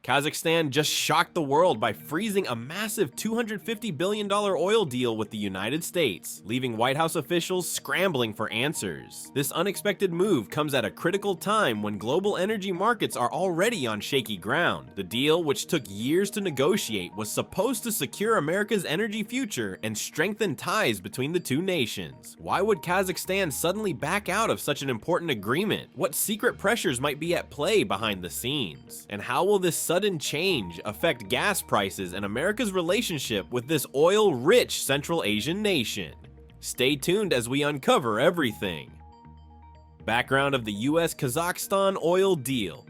Kazakhstan just shocked the world by freezing a massive $250 billion oil deal with the United States, leaving White House officials scrambling for answers. This unexpected move comes at a critical time when global energy markets are already on shaky ground. The deal, which took years to negotiate, was supposed to secure America's energy future and strengthen ties between the two nations. Why would Kazakhstan suddenly back out of such an important agreement? What secret pressures might be at play behind the scenes? And how will this sudden change affect gas prices and America's relationship with this oil-rich Central Asian nation? Stay tuned as we uncover everything. Background of the US-Kazakhstan oil deal.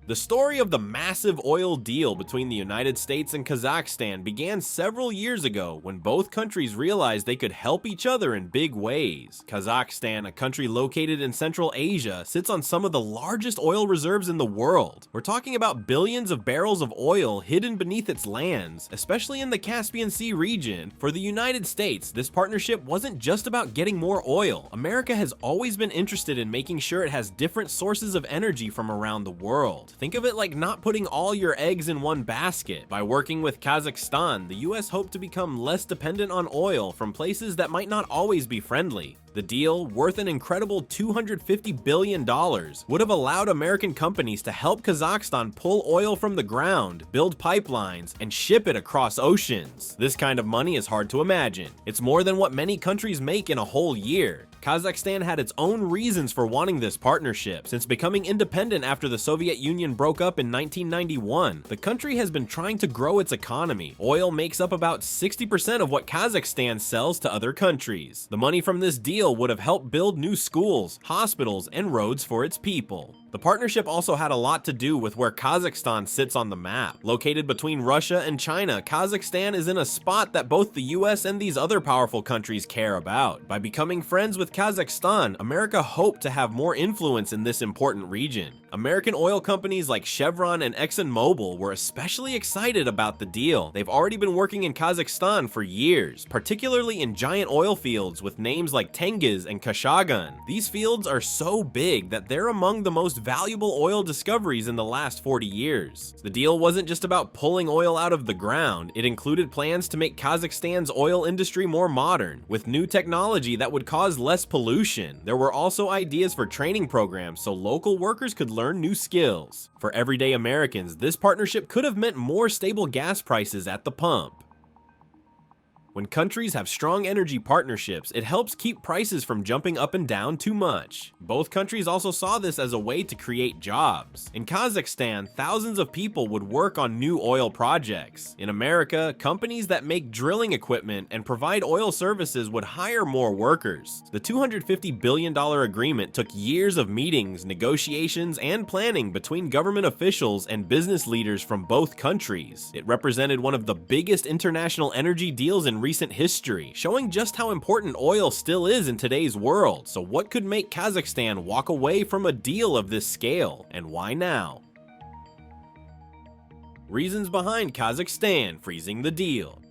The story of the massive oil deal between the United States and Kazakhstan began several years ago when both countries realized they could help each other in big ways. Kazakhstan, a country located in Central Asia, sits on some of the largest oil reserves in the world. We're talking about billions of barrels of oil hidden beneath its lands, especially in the Caspian Sea region. For the United States, this partnership wasn't just about getting more oil. America has always been interested in making sure it has different sources of energy from around the world. Think of it like not putting all your eggs in one basket. By working with Kazakhstan, the US hoped to become less dependent on oil from places that might not always be friendly. The deal, worth an incredible $250 billion, would have allowed American companies to help Kazakhstan pull oil from the ground, build pipelines, and ship it across oceans. This kind of money is hard to imagine. It's more than what many countries make in a whole year. Kazakhstan had its own reasons for wanting this partnership. Since becoming independent after the Soviet Union broke up in 1991, the country has been trying to grow its economy. Oil makes up about 60% of what Kazakhstan sells to other countries. The money from this deal would have helped build new schools, hospitals, and roads for its people. The partnership also had a lot to do with where Kazakhstan sits on the map. Located between Russia and China, Kazakhstan is in a spot that both the US and these other powerful countries care about. By becoming friends with Kazakhstan, America hoped to have more influence in this important region. American oil companies like Chevron and ExxonMobil were especially excited about the deal. They've already been working in Kazakhstan for years, particularly in giant oil fields with names like Tengiz and Kashagan. These fields are so big that they're among the most valuable oil discoveries in the last 40 years. The deal wasn't just about pulling oil out of the ground, it included plans to make Kazakhstan's oil industry more modern, with new technology that would cause less pollution. There were also ideas for training programs so local workers could learn new skills. For everyday Americans, this partnership could have meant more stable gas prices at the pump. When countries have strong energy partnerships, it helps keep prices from jumping up and down too much. Both countries also saw this as a way to create jobs. In Kazakhstan, thousands of people would work on new oil projects. In America, companies that make drilling equipment and provide oil services would hire more workers. The $250 billion agreement took years of meetings, negotiations, and planning between government officials and business leaders from both countries. It represented one of the biggest international energy deals in recent history, showing just how important oil still is in today's world. So what could make Kazakhstan walk away from a deal of this scale, and why now? Reasons behind Kazakhstan freezing the deal.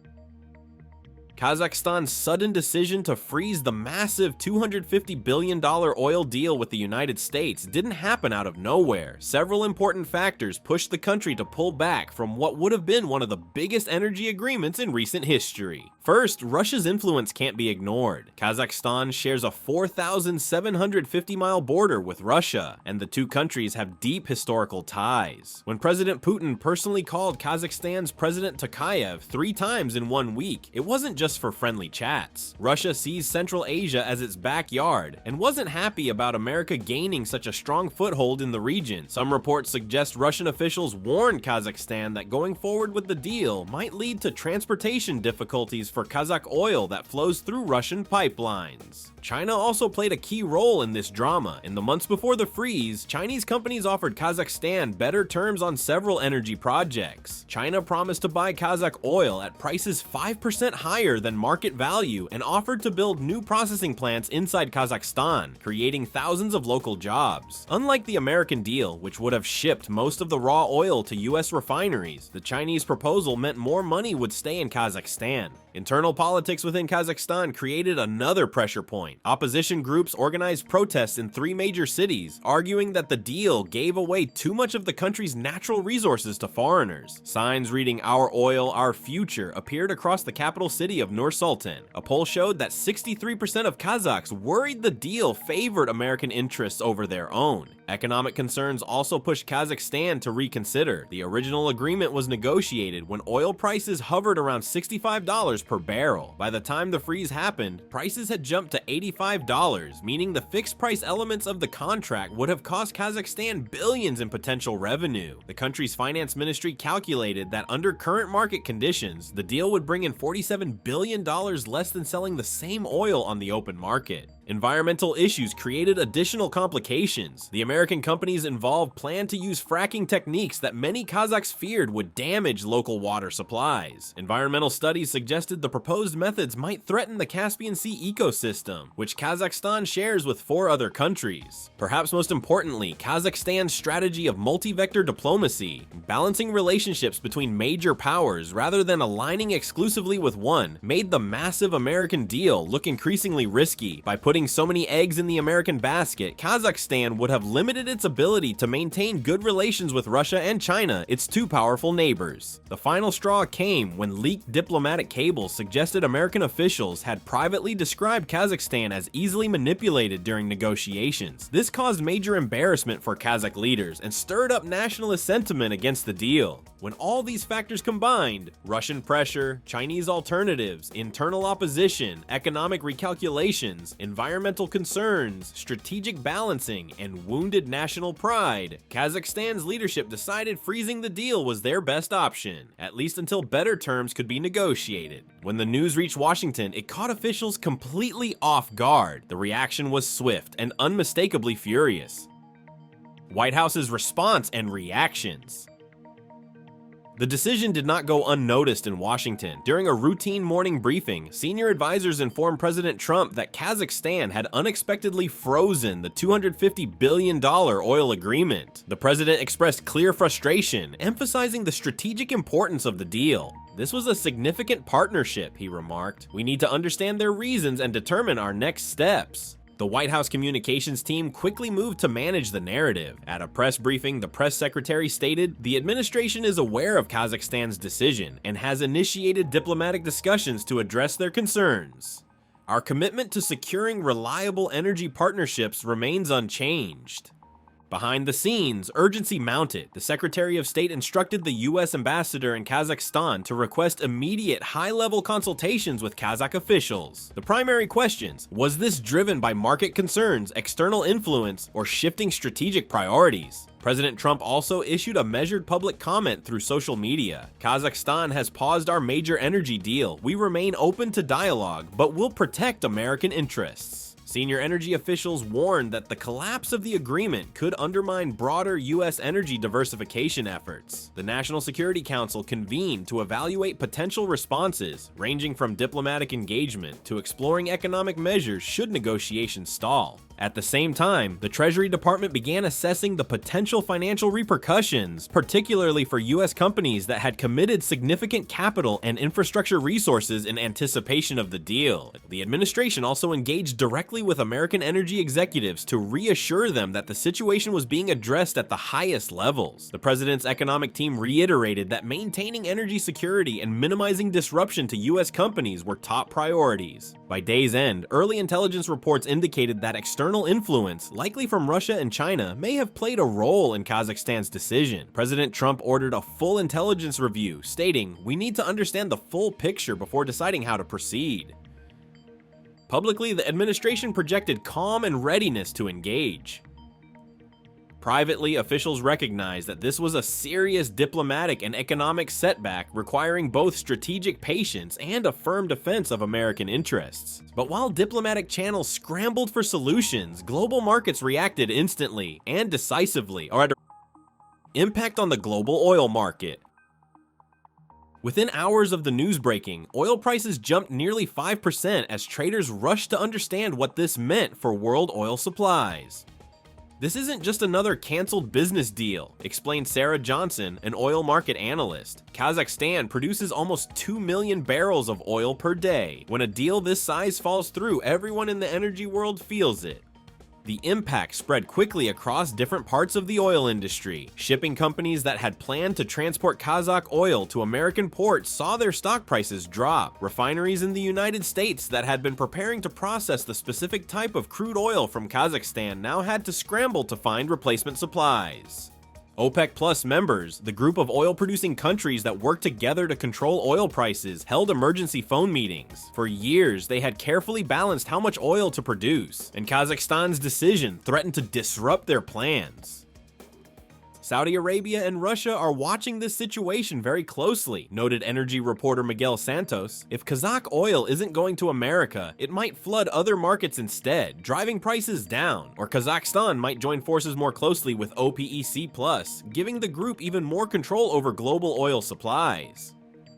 Kazakhstan's sudden decision to freeze the massive $250 billion oil deal with the United States didn't happen out of nowhere. Several important factors pushed the country to pull back from what would have been one of the biggest energy agreements in recent history. First, Russia's influence can't be ignored. Kazakhstan shares a 4,750-mile border with Russia, and the two countries have deep historical ties. When President Putin personally called Kazakhstan's President Tokayev 3 times in 1 week, it wasn't just for friendly chats. Russia sees Central Asia as its backyard and wasn't happy about America gaining such a strong foothold in the region. Some reports suggest Russian officials warned Kazakhstan that going forward with the deal might lead to transportation difficulties for Kazakh oil that flows through Russian pipelines. China also played a key role in this drama. In the months before the freeze, Chinese companies offered Kazakhstan better terms on several energy projects. China promised to buy Kazakh oil at prices 5% higher than market value and offered to build new processing plants inside Kazakhstan, creating thousands of local jobs. Unlike the American deal, which would have shipped most of the raw oil to US refineries, the Chinese proposal meant more money would stay in Kazakhstan. Internal politics within Kazakhstan created another pressure point. Opposition groups organized protests in 3 major cities, arguing that the deal gave away too much of the country's natural resources to foreigners. Signs reading "Our oil, our future" appeared across the capital city of Nur-Sultan. A poll showed that 63% of Kazakhs worried the deal favored American interests over their own. Economic concerns also pushed Kazakhstan to reconsider. The original agreement was negotiated when oil prices hovered around $65 per barrel. By the time the freeze happened, prices had jumped to $85, meaning the fixed price elements of the contract would have cost Kazakhstan billions in potential revenue. The country's finance ministry calculated that under current market conditions, the deal would bring in $47 billion less than selling the same oil on the open market. Environmental issues created additional complications. The American companies involved planned to use fracking techniques that many Kazakhs feared would damage local water supplies. Environmental studies suggested the proposed methods might threaten the Caspian Sea ecosystem, which Kazakhstan shares with 4 other countries. Perhaps most importantly, Kazakhstan's strategy of multi-vector diplomacy, balancing relationships between major powers rather than aligning exclusively with one, made the massive American deal look increasingly risky. By putting so many eggs in the American basket, Kazakhstan would have limited its ability to maintain good relations with Russia and China, its 2 powerful neighbors. The final straw came when leaked diplomatic cables suggested American officials had privately described Kazakhstan as easily manipulated during negotiations. This caused major embarrassment for Kazakh leaders and stirred up nationalist sentiment against the deal. When all these factors combined, Russian pressure, Chinese alternatives, internal opposition, economic recalculations, environmental concerns, strategic balancing, and wounded national pride, Kazakhstan's leadership decided freezing the deal was their best option, at least until better terms could be negotiated. When the news reached Washington, it caught officials completely off guard. The reaction was swift and unmistakably furious. White House's response and reactions. The decision did not go unnoticed in Washington. During a routine morning briefing, senior advisors informed President Trump that Kazakhstan had unexpectedly frozen the $250 billion oil agreement. The president expressed clear frustration, emphasizing the strategic importance of the deal. "This was a significant partnership," he remarked. "We need to understand their reasons and determine our next steps." The White House communications team quickly moved to manage the narrative. At a press briefing, the press secretary stated, "The administration is aware of Kazakhstan's decision and has initiated diplomatic discussions to address their concerns. Our commitment to securing reliable energy partnerships remains unchanged." Behind the scenes, urgency mounted. The Secretary of State instructed the U.S. ambassador in Kazakhstan to request immediate high-level consultations with Kazakh officials. The primary questions: was this driven by market concerns, external influence, or shifting strategic priorities? President Trump also issued a measured public comment through social media. "Kazakhstan has paused our major energy deal. We remain open to dialogue, but will protect American interests." Senior energy officials warned that the collapse of the agreement could undermine broader U.S. energy diversification efforts. The National Security Council convened to evaluate potential responses, ranging from diplomatic engagement to exploring economic measures should negotiations stall. At the same time, the Treasury Department began assessing the potential financial repercussions, particularly for U.S. companies that had committed significant capital and infrastructure resources in anticipation of the deal. The administration also engaged directly with American energy executives to reassure them that the situation was being addressed at the highest levels. The president's economic team reiterated that maintaining energy security and minimizing disruption to U.S. companies were top priorities. By day's end, early intelligence reports indicated that external influence, likely from Russia and China, may have played a role in Kazakhstan's decision. President Trump ordered a full intelligence review, stating, "We need to understand the full picture before deciding how to proceed." Publicly, the administration projected calm and readiness to engage. Privately, officials recognized that this was a serious diplomatic and economic setback requiring both strategic patience and a firm defense of American interests. But while diplomatic channels scrambled for solutions, global markets reacted instantly and decisively, or had an impact on the global oil market. Within hours of the news breaking, oil prices jumped nearly 5% as traders rushed to understand what this meant for world oil supplies. This isn't just another canceled business deal, explained Sarah Johnson, an oil market analyst. Kazakhstan produces almost 2 million barrels of oil per day. When a deal this size falls through, everyone in the energy world feels it. The impact spread quickly across different parts of the oil industry. Shipping companies that had planned to transport Kazakh oil to American ports saw their stock prices drop. Refineries in the United States that had been preparing to process the specific type of crude oil from Kazakhstan now had to scramble to find replacement supplies. OPEC Plus members, the group of oil-producing countries that work together to control oil prices, held emergency phone meetings. For years, they had carefully balanced how much oil to produce, and Kazakhstan's decision threatened to disrupt their plans. Saudi Arabia and Russia are watching this situation very closely, noted energy reporter Miguel Santos. If Kazakh oil isn't going to America, it might flood other markets instead, driving prices down. Or Kazakhstan might join forces more closely with OPEC+, giving the group even more control over global oil supplies.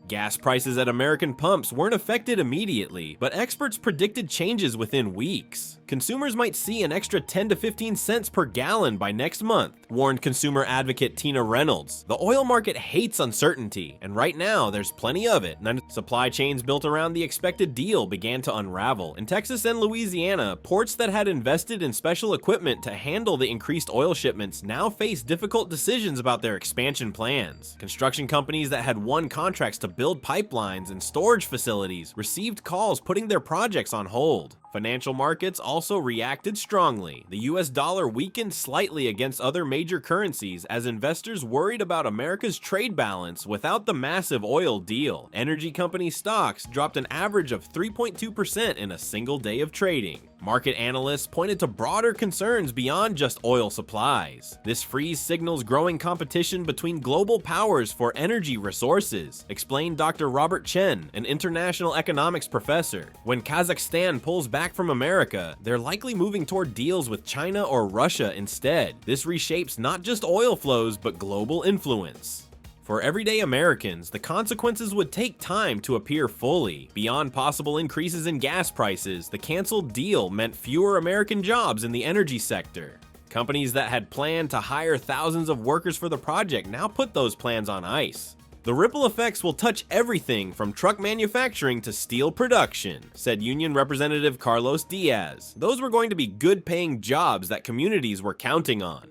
Gas prices at American pumps weren't affected immediately, but experts predicted changes within weeks. Consumers might see an extra 10 to 15 cents per gallon by next month, warned consumer advocate Tina Reynolds. The oil market hates uncertainty, and right now there's plenty of it. Supply chains built around the expected deal began to unravel. In Texas and Louisiana, ports that had invested in special equipment to handle the increased oil shipments now face difficult decisions about their expansion plans. Construction companies that had won contracts to build pipelines and storage facilities received calls putting their projects on hold. Financial markets also reacted strongly. The US dollar weakened slightly against other major currencies as investors worried about America's trade balance without the massive oil deal. Energy company stocks dropped an average of 3.2% in a single day of trading. Market analysts pointed to broader concerns beyond just oil supplies. This freeze signals growing competition between global powers for energy resources, explained Dr. Robert Chen, an international economics professor. When Kazakhstan pulls back from America, they're likely moving toward deals with China or Russia instead. This reshapes not just oil flows, but global influence. For everyday Americans, the consequences would take time to appear fully. Beyond possible increases in gas prices, the canceled deal meant fewer American jobs in the energy sector. Companies that had planned to hire thousands of workers for the project now put those plans on ice. The ripple effects will touch everything from truck manufacturing to steel production, said Union Representative Carlos Diaz. Those were going to be good-paying jobs that communities were counting on.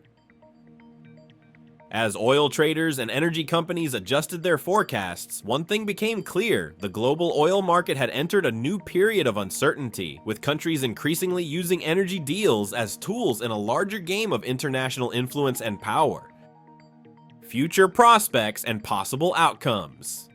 As oil traders and energy companies adjusted their forecasts, one thing became clear: the global oil market had entered a new period of uncertainty, with countries increasingly using energy deals as tools in a larger game of international influence and power. Future prospects and possible outcomes.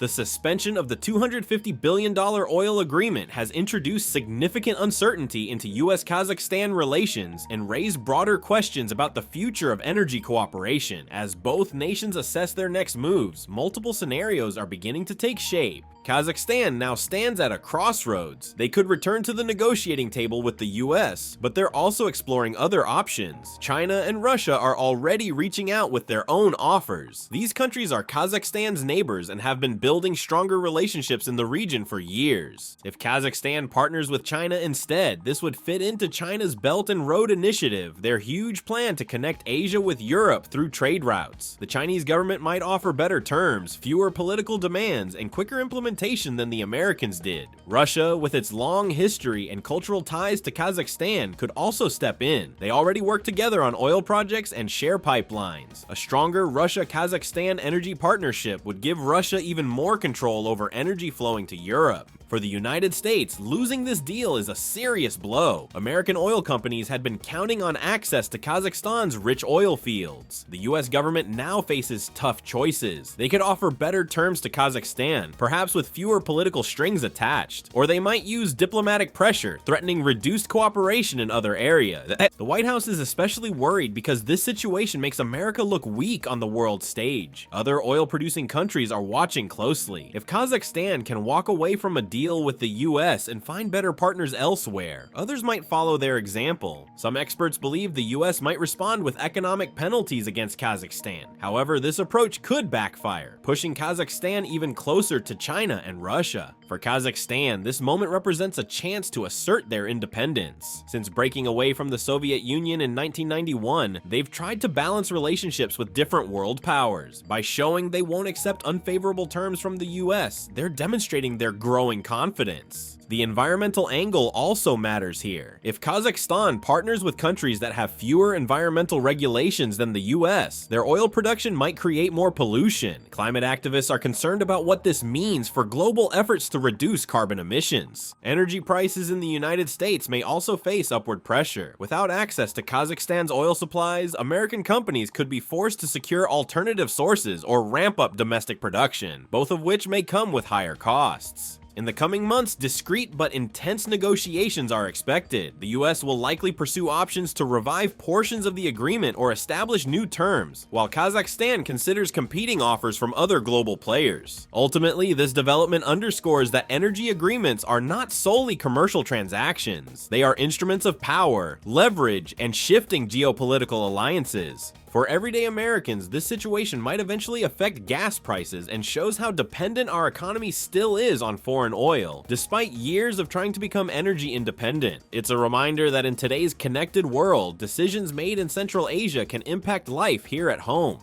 The suspension of the $250 billion oil agreement has introduced significant uncertainty into US-Kazakhstan relations and raised broader questions about the future of energy cooperation. As both nations assess their next moves, multiple scenarios are beginning to take shape. Kazakhstan now stands at a crossroads. They could return to the negotiating table with the US, but they're also exploring other options. China and Russia are already reaching out with their own offers. These countries are Kazakhstan's neighbors and have been building stronger relationships in the region for years. If Kazakhstan partners with China instead, this would fit into China's Belt and Road Initiative, their huge plan to connect Asia with Europe through trade routes. The Chinese government might offer better terms, fewer political demands, and quicker implementation than the Americans did. Russia, with its long history and cultural ties to Kazakhstan, could also step in. They already work together on oil projects and share pipelines. A stronger Russia-Kazakhstan energy partnership would give Russia even more control over energy flowing to Europe. For the United States, losing this deal is a serious blow. American oil companies had been counting on access to Kazakhstan's rich oil fields. The US government now faces tough choices. They could offer better terms to Kazakhstan, perhaps with fewer political strings attached. Or they might use diplomatic pressure, threatening reduced cooperation in other areas. The White House is especially worried because this situation makes America look weak on the world stage. Other oil-producing countries are watching closely. If Kazakhstan can walk away from a deal deal with the US and find better partners elsewhere. Others might follow their example. Some experts believe the US might respond with economic penalties against Kazakhstan. However, this approach could backfire, pushing Kazakhstan even closer to China and Russia. For Kazakhstan, this moment represents a chance to assert their independence. Since breaking away from the Soviet Union in 1991, they've tried to balance relationships with different world powers. By showing they won't accept unfavorable terms from the US, they're demonstrating their growing confidence. The environmental angle also matters here. If Kazakhstan partners with countries that have fewer environmental regulations than the US, their oil production might create more pollution. Climate activists are concerned about what this means for global efforts to reduce carbon emissions. Energy prices in the United States may also face upward pressure. Without access to Kazakhstan's oil supplies, American companies could be forced to secure alternative sources or ramp up domestic production, both of which may come with higher costs. In the coming months, discreet but intense negotiations are expected. The US will likely pursue options to revive portions of the agreement or establish new terms, while Kazakhstan considers competing offers from other global players. Ultimately, this development underscores that energy agreements are not solely commercial transactions. They are instruments of power, leverage, and shifting geopolitical alliances. For everyday Americans, this situation might eventually affect gas prices and shows how dependent our economy still is on foreign oil, despite years of trying to become energy independent. It's a reminder that in today's connected world, decisions made in Central Asia can impact life here at home.